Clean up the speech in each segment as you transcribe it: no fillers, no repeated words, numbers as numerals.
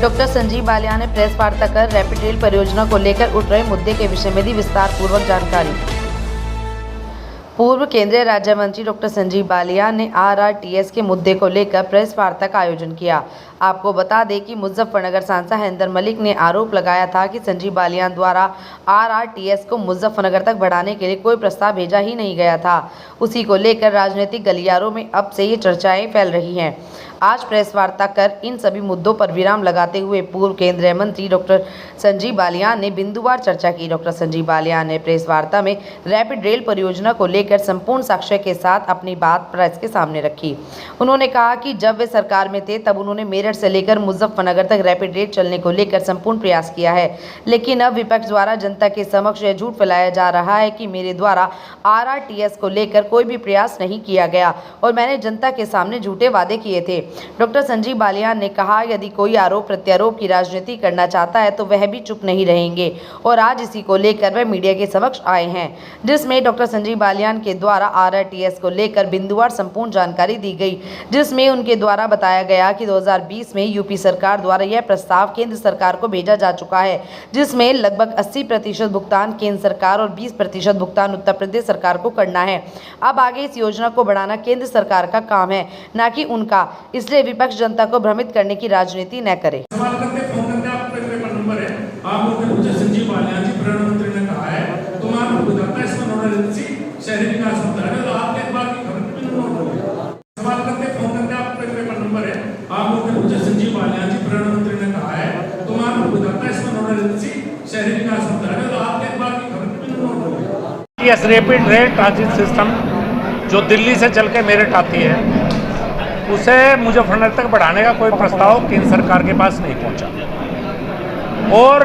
Doctor Sanjeev Balyan ने press वार्ता कर रैपिड रेल परियोजना को लेकर उठ रहे मुद्दे के विषय में दी विस्तार पूर्वक जानकारी। पूर्व केंद्रीय राज्य मंत्री डॉक्टर संजीव बालियान ने आरआरटीएस के मुद्दे को लेकर प्रेस वार्ता का आयोजन किया। आपको बता दें कि मुजफ्फरनगर सांसद हैदर मलिक ने आरोप लगाया था कि संजीव बालियान द्वारा आरआरटीएस को मुजफ्फरनगर तक बढ़ाने के लिए कोई प्रस्ताव भेजा ही नहीं गया था। उसी को लेकर राजनीतिक गलियारों में अब से ये चर्चाएं फैल रही हैं। आज प्रेस वार्ता कर इन सभी मुद्दों पर विराम लगाते हुए पूर्व केंद्रीय मंत्री डॉक्टर संजीव बालियान ने बिंदुवार चर्चा की। डॉक्टर संजीव बालियान ने प्रेस वार्ता में रैपिड रेल परियोजना को लेकर संपूर्ण साक्ष्य के साथ अपनी बात प्रेस के सामने रखी। उन्होंने कहा कि जब वे सरकार में थे तब उन्होंने मेरठ से लेकर मुजफ्फरनगर तक रैपिड रेल चलने को लेकर संपूर्ण प्रयास किया है, लेकिन अब विपक्ष द्वारा जनता के समक्ष यह झूठ फैलाया जा रहा है कि मेरे द्वारा आरआरटीएस को लेकर कोई भी प्रयास नहीं किया गया और मैंने जनता के सामने झूठे वादे किए थे। डॉक्टर संजीव बालियान ने कहा, यदि कोई आरोप प्रत्यारोप की राजनीति करना चाहता है तो वह भी चुप नहीं रहेंगे और आज इसी को लेकर वह मीडिया के समक्ष आए हैं, जिसमें डॉक्टर संजीव बालियान के द्वारा आरआरटीएस को लेकर बिंदुवार संपूर्ण जानकारी दी गई, जिसमें उनके द्वारा बताया गया कि 2020 में यूपी सरकार द्वारा यह प्रस्ताव केंद्र सरकार को भेजा जा चुका है, जिसमें लगभग 80% भुगतान केंद्र सरकार और 20% भुगतान उत्तर प्रदेश सरकार को करना है। अब आगे इस योजना को बढ़ाना केंद्र सरकार का काम है, न कि उनका, इसलिए विपक्ष जनता को भ्रमित करने की राजनीति न करे। सवाल करते फोन करते आपका पेपर नंबर है, आप लोग मुझे संजीव बालियान जी प्रधानमंत्री ने कहा है तो मैं आपको बताता हूं इसमें नोडल एजेंसी शहरी विकास मंत्रालय है, तो आपके बात की खबर भी नोट हो गई। सवाल करते फोन करते आपका पेपर नंबर है, आप लोग मुझे संजीव बालियान जी प्रधानमंत्री ने कहा है तो मैं आपको बताता हूं इसमें नोडल एजेंसी शहरी विकास मंत्रालय है, तो आपके बात की खबर भी नोट हो गई। Yes, rapid rail transit system जो दिल्ली से चल के मेरठ आती है उसे मुजफ्फरनगर तक बढ़ाने का कोई प्रस्ताव केंद्र सरकार के पास नहीं पहुंचा और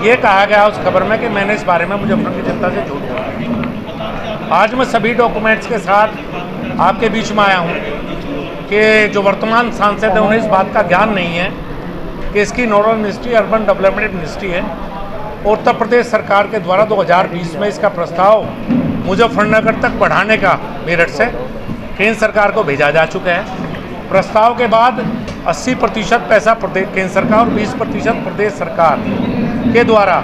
ये कहा गया उस खबर में कि मैंने इस बारे में मुजफ्फरनगर की जनता से झूठ बोला। आज मैं सभी डॉक्यूमेंट्स के साथ आपके बीच में आया हूं कि जो वर्तमान सांसद हैं उन्हें इस बात का ज्ञान नहीं है कि इसकी nodal ministry urban development ministry है और उत्तर प्रदेश सरकार के द्वारा 2020 में इसका प्रस्ताव मुजफ्फरनगर तक बढ़ाने का मेरठ से केंद्र सरकार को भेजा जा चुका है। प्रस्ताव के बाद 80% पैसा प्रदेश केंद्र सरकार और 20% प्रदेश सरकार के द्वारा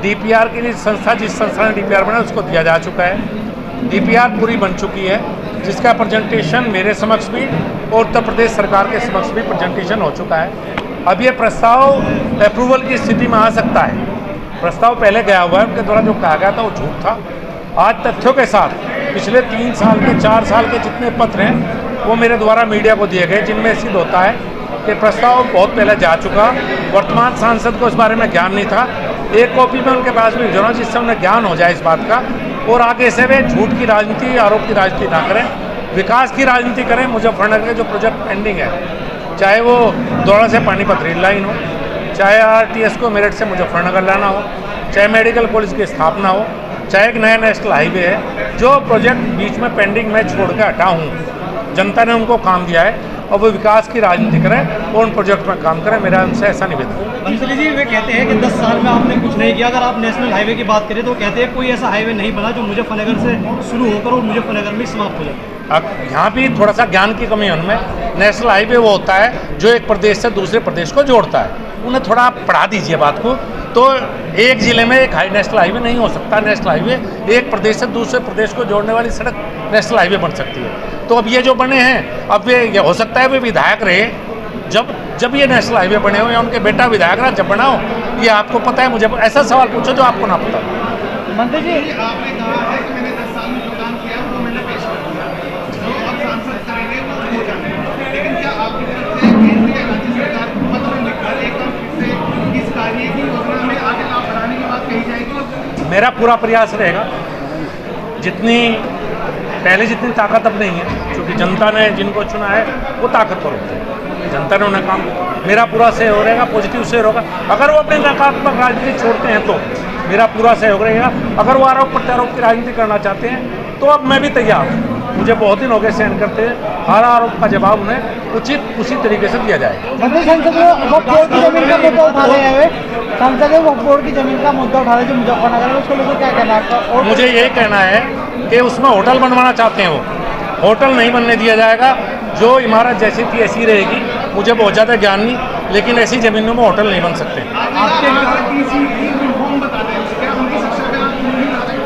डीपीआर के लिए संस्था जिस संस्था ने डीपीआर बनाया उसको दिया जा चुका है। डीपीआर पूरी बन चुकी है, जिसका प्रेजेंटेशन मेरे समक्ष भी और उत्तर प्रदेश सरकार के समक्ष भी प्रेजेंटेशन हो चुका है। अब ये प्रस्ताव अप्रूवल की स्थिति में आ सकता है। प्रस्ताव पहले गया हुआ है, उनके द्वारा जो कहा गया था वो झूठ था। आज तथ्यों के साथ पिछले 3 साल के 4 साल के जितने पत्र हैं वो मेरे द्वारा मीडिया को दिए गए, जिनमें सिद्ध होता है कि प्रस्ताव बहुत पहले जा चुका, वर्तमान सांसद को इस बारे में ज्ञान नहीं था। एक कॉपी में उनके पास भी भेजना जिससे उन्हें ज्ञान हो जाए इस बात का और आगे से वे झूठ की राजनीति, आरोप की राजनीति ना करें, विकास की राजनीति करें। मुजफ्फरनगर के जो प्रोजेक्ट पेंडिंग है, चाहे वो दौड़ा से पानीपत रेल लाइन हो, चाहे आरटीएस को मेरठ से मुजफ्फरनगर लाना हो, चाहे मेडिकल कॉलेज की स्थापना हो, चाहे एक नया नेशनल हाईवे है, जो प्रोजेक्ट बीच में पेंडिंग में छोड़ के हटा हूँ, जनता ने उनको काम दिया है और वो विकास की राजनीति करें और उन प्रोजेक्ट में काम करें। मेरा उनसे ऐसा निवेदन है। मंत्री जी, वे कहते हैं कि 10 साल में आपने कुछ नहीं किया। अगर आप नेशनल हाईवे की बात करें तो कहते हैं कोई ऐसा हाईवे नहीं बना जो मुजफ्फरनगर से शुरू होकर और मुजफ्फरनगर में समाप्त हो जाए। अब यहाँ भी थोड़ा सा ज्ञान की कमी है उनमें। नेशनल हाईवे वो होता है जो एक प्रदेश से दूसरे प्रदेश को जोड़ता है। उन्हें थोड़ा आप पढ़ा दीजिए बात को। तो एक ज़िले में एक नेशनल हाईवे नहीं हो सकता। नेशनल हाईवे एक प्रदेश से दूसरे प्रदेश को जोड़ने वाली सड़क नेशनल हाईवे बन सकती है। तो अब ये जो बने हैं, अब ये हो सकता है वे विधायक रहे जब ये नेशनल हाईवे बने हो, या उनके बेटा विधायक रहा जब बनाओ, ये आपको पता है। मुझे ऐसा सवाल पूछो जो आपको ना पता। मंत्री जी, आपने कहा है कि मैंने 10 साल में जो काम किया वो मैंने पेश कर दिया, जो अब सांसद करेंगे वो हो जाएंगे, लेकिन क्या आपकी तरफ से केंद्रीय राज्य सरकार को पत्र लिखकर एक बार फिर से इस कार्य की योजना में आगे लाभ बढ़ाने की बात कही जाएगी? मेरा पूरा प्रयास रहेगा। जितनी पहले जितनी ताकत अब नहीं है, क्योंकि जनता ने जिनको चुना है वो ताकतवर होते हैं। जनता ने उन्हें काम, मेरा पूरा सहयोग रहेगा, पॉजिटिव सहयोग होगा। अगर वो अपनी नकारात्मक राजनीति छोड़ते हैं तो मेरा पूरा सहयोग रहेगा। अगर वो आरोप प्रत्यारोप की राजनीति करना चाहते हैं तो अब मैं भी तैयार हूँ। मुझे बहुत दिन हो गए सहन करते हैं। हर आरोप का जवाब उन्हें उचित उसी तरीके से दिया जाएगा। बोर्ड की जमीन का मुद्दा उठा रहे जो मुजफ्फरनगर है, उसको लेकर क्या कहना है आपका? और मुझे ये कहना है कि उसमें होटल बनवाना चाहते हैं, वो होटल नहीं बनने दिया जाएगा। जो इमारत जैसी थी ऐसी रहेगी। मुझे बहुत ज़्यादा ज्ञान नहीं, लेकिन ऐसी ज़मीनों में होटल नहीं बन सकते। आपके होम बताते हैं क्या उनकी शिक्षा में आप नहीं ला रहे?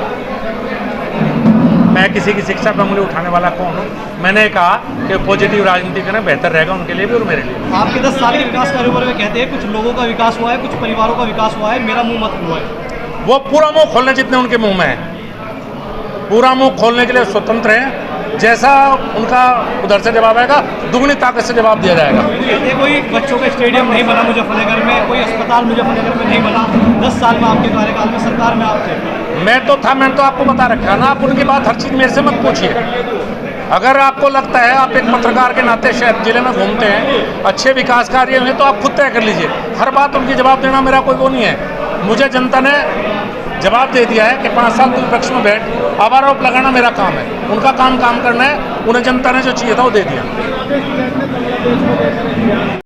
मैं किसी की शिक्षा पर उंगली उठाने वाला कौन हूँ? मैंने कहा कि पॉजिटिव राजनीति करें, बेहतर रहेगा उनके लिए भी और मेरे लिए। आपके 10 साल के विकास कार्यों पर कहते हैं कुछ लोगों का विकास हुआ है, कुछ परिवारों का विकास हुआ है, मेरा मुंह मत हुआ है। वो पूरा मुंह खोलने जितने उनके मुंह में है, पूरा मुंह खोलने के लिए स्वतंत्र हैं। जैसा उनका उधर से जवाब आएगा, दुगनी ताकत से जवाब दिया जाएगा। कहते कोई बच्चों का स्टेडियम नहीं बना मुजफ्फरनगर में, कोई अस्पताल मुजफ्फरनगर में नहीं बना। 10 साल में आपके कार्यकाल में सरकार में आप थे। मैं तो था, मैंने तो आपको बता रखा ना, आप उनकी बात हर चीज़ मेरे से मत पूछिए। अगर आपको लगता है, आप एक पत्रकार के नाते शहर जिले में घूमते हैं, अच्छे विकास कार्य हैं तो आप खुद तय कर लीजिए। हर बात उनकी जवाब देना मेरा कोई वो नहीं है। मुझे जनता ने जवाब दे दिया है कि 5 साल तू विपक्ष में बैठ, आरोप लगाना मेरा काम है। उनका काम करना है, उन्हें जनता ने जो चाहिए था वो दे दिया।